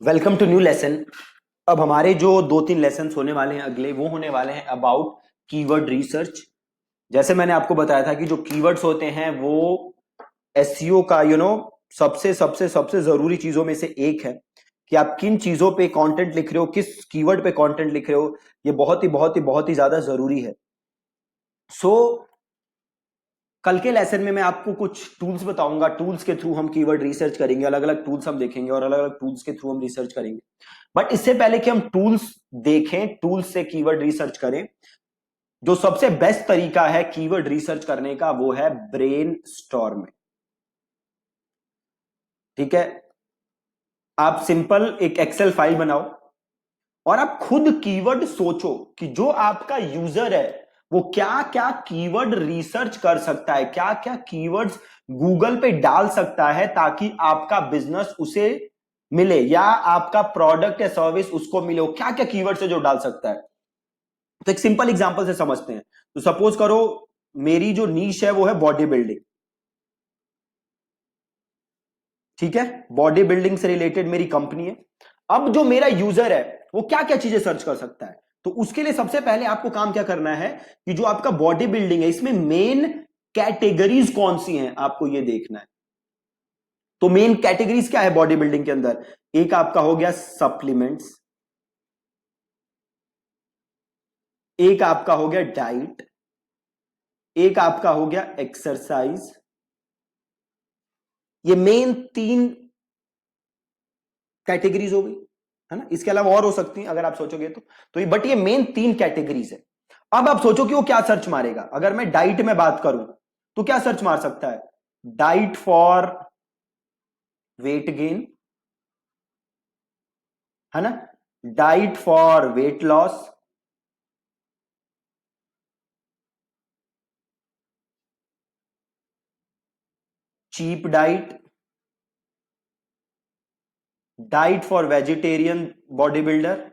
Welcome to new lesson. अब हमारे जो दो तीन लेसन होने वाले हैं अगले वो होने वाले हैं अबाउट कीवर्ड रिसर्च। जैसे मैंने आपको बताया था कि जो कीवर्ड्स होते हैं वो एसईओ का सबसे सबसे सबसे जरूरी चीजों में से एक है कि आप किन चीजों पे कंटेंट लिख रहे हो, किस कीवर्ड पे कंटेंट लिख रहे हो। ये बहुत ही ज्यादा जरूरी है। सो कल के लेसन में मैं आपको कुछ टूल्स बताऊंगा। टूल्स के थ्रू हम कीवर्ड रिसर्च करेंगे, अलग अलग टूल्स हम देखेंगे और अलग अलग टूल्स के थ्रू हम रिसर्च करेंगे। बट इससे पहले कि हम टूल्स देखें, टूल्स से कीवर्ड रिसर्च करें, जो सबसे बेस्ट तरीका है कीवर्ड रिसर्च करने का वो है ब्रेन स्टॉर्म। ठीक है, आप सिंपल एक एक्सेल फाइल बनाओ और आप खुद कीवर्ड सोचो कि जो आपका यूजर है वो क्या क्या कीवर्ड रिसर्च कर सकता है, क्या क्या कीवर्ड्स गूगल पे डाल सकता है ताकि आपका बिजनेस उसे मिले या आपका प्रोडक्ट या सर्विस उसको मिले। वो क्या क्या कीवर्ड्स है जो डाल सकता है। तो एक सिंपल एग्जांपल से समझते हैं। तो सपोज करो मेरी जो नीश है वो है बॉडी बिल्डिंग। ठीक है, बॉडी बिल्डिंग से रिलेटेड मेरी कंपनी है। अब जो मेरा यूजर है वो क्या क्या चीजें सर्च कर सकता है, तो उसके लिए सबसे पहले आपको काम क्या करना है कि जो आपका बॉडी बिल्डिंग है इसमें मेन कैटेगरीज कौन सी हैं आपको ये देखना है। तो मेन कैटेगरीज क्या है बॉडी बिल्डिंग के अंदर? एक आपका हो गया सप्लीमेंट्स, एक आपका हो गया डाइट, एक आपका हो गया एक्सरसाइज। ये मेन तीन कैटेगरीज हो गई, है ना। इसके अलावा और हो सकती हैं अगर आप सोचोगे तो ये, बट ये मेन तीन कैटेगरीज है। अब आप सोचो कि वो क्या सर्च मारेगा। अगर मैं डाइट में बात करूं तो क्या सर्च मार सकता है? डाइट फॉर वेट गेन, है ना, diet for weight loss, cheap diet, diet for vegetarian body builder.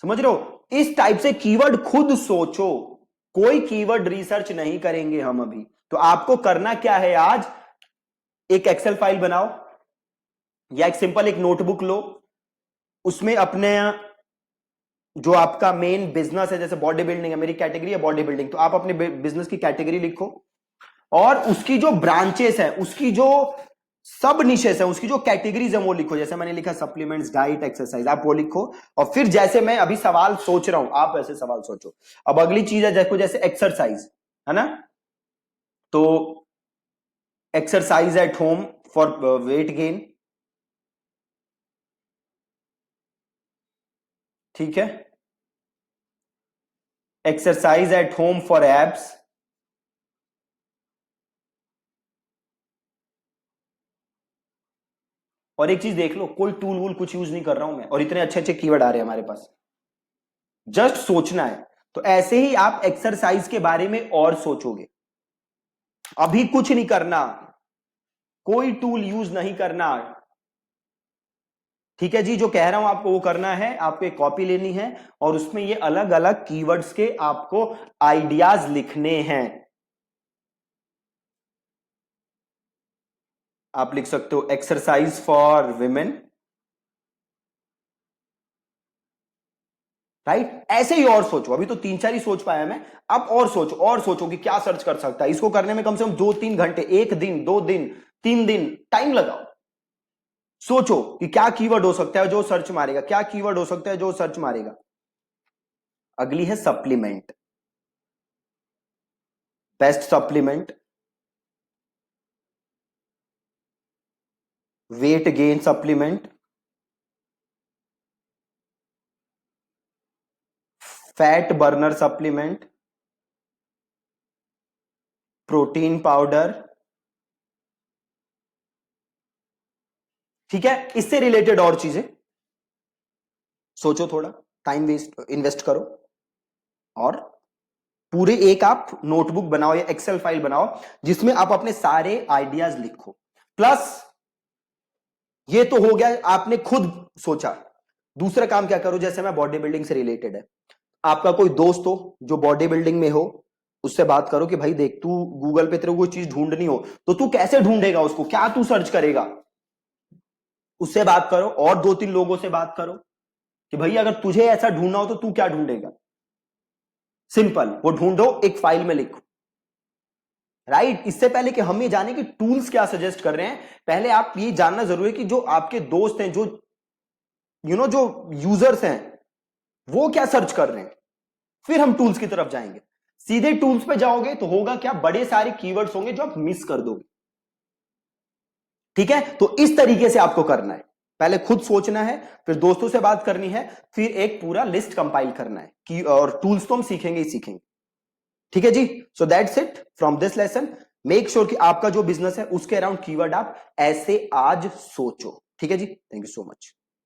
समझ रहे हो? इस टाइप से कीवर्ड खुद सोचो। कोई कीवर्ड रिसर्च नहीं करेंगे हम अभी। तो आपको करना क्या है, आज एक एक्सेल फाइल बनाओ या एक सिंपल एक नोटबुक लो। उसमें अपने जो आपका मेन बिजनेस है, जैसे बॉडी बिल्डिंग है, मेरी कैटेगरी है बॉडी बिल्डिंग, तो आप अपने बिजनेस की कैटेगरी लिखो और उसकी जो ब्रांचेस है, उसकी जो सब निशेस है, उसकी जो कैटेगरीज है वो लिखो। जैसे मैंने लिखा सप्लीमेंट्स, डाइट, एक्सरसाइज, आप वो लिखो। और फिर जैसे मैं अभी सवाल सोच रहा हूं आप वैसे सवाल सोचो। अब अगली चीज है देखो, जैसे एक्सरसाइज, है ना। तो exercise at home for weight gain. ठीक है, exercise at home for abs. और एक चीज देख लो, कोई टूल वूल कुछ यूज नहीं कर रहा हूं मैं और इतने अच्छे अच्छे कीवर्ड आ रहे हैं हमारे पास। जस्ट सोचना है। तो ऐसे ही आप एक्सरसाइज के बारे में और सोचोगे। अभी कुछ नहीं करना, कोई टूल यूज नहीं करना। ठीक है जी, जो कह रहा हूं आपको वो करना है। आपको एक कॉपी लेनी है और उसमें ये अलग अलग कीवर्ड्स के आपको आइडियाज लिखने हैं। आप लिख सकते हो एक्सरसाइज फॉर विमेन, राइट। ऐसे ही और सोचो। अभी तो तीन चार ही सोच पाया मैं। अब और सोचो कि क्या सर्च कर सकता है। इसको करने में कम से कम 2-3 घंटे, एक दिन, 2 दिन, 3 दिन टाइम लगाओ। सोचो कि क्या कीवर्ड हो सकता है जो सर्च मारेगा, क्या कीवर्ड हो सकता है जो सर्च मारेगा। अगली है supplement. Best supplement, weight gain supplement, fat burner supplement, protein powder. ठीक है, इससे रिलेटेड और चीजें सोचो, थोड़ा टाइम वेस्ट इन्वेस्ट करो और पूरे एक आप नोटबुक बनाओ या एक्सेल फाइल बनाओ जिसमें आप अपने सारे आइडियाज लिखो। प्लस ये तो हो गया, आपने खुद सोचा। दूसरा काम क्या करो, जैसे मैं बॉडी बिल्डिंग से रिलेटेड है, आपका कोई दोस्त हो जो बॉडी बिल्डिंग में हो, उससे बात करो कि भाई देख, तू गूगल पे तेरे को कोई चीज ढूंढनी हो तो तू कैसे ढूंढेगा उसको, क्या तू सर्च करेगा। उससे बात करो और 2-3 लोगों से बात करो कि भाई अगर तुझे ऐसा ढूंढना हो तो तू क्या ढूंढेगा। सिंपल, वो ढूंढो, एक फाइल में लिखो। राइट, इससे पहले कि हम ये जाने कि टूल्स क्या सजेस्ट कर रहे हैं, पहले आप ये जानना जरूरी है कि जो आपके दोस्त हैं, जो जो यूजर्स हैं, वो क्या सर्च कर रहे हैं, फिर हम टूल्स की तरफ जाएंगे। सीधे टूल्स पे जाओगे तो होगा क्या, बड़े सारे कीवर्ड्स होंगे जो आप मिस कर दोगे। ठीक है, तो इस तरीके से आपको करना है, पहले खुद सोचना है, फिर दोस्तों से बात करनी है, फिर एक पूरा लिस्ट कंपाइल करना है कि, और टूल्स तो हम सीखेंगे ही सीखेंगे। ठीक है जी, so that's it from this lesson. Make sure कि आपका जो बिजनेस है उसके अराउंड कीवर्ड आप ऐसे आज सोचो। ठीक है जी, थैंक यू सो मच।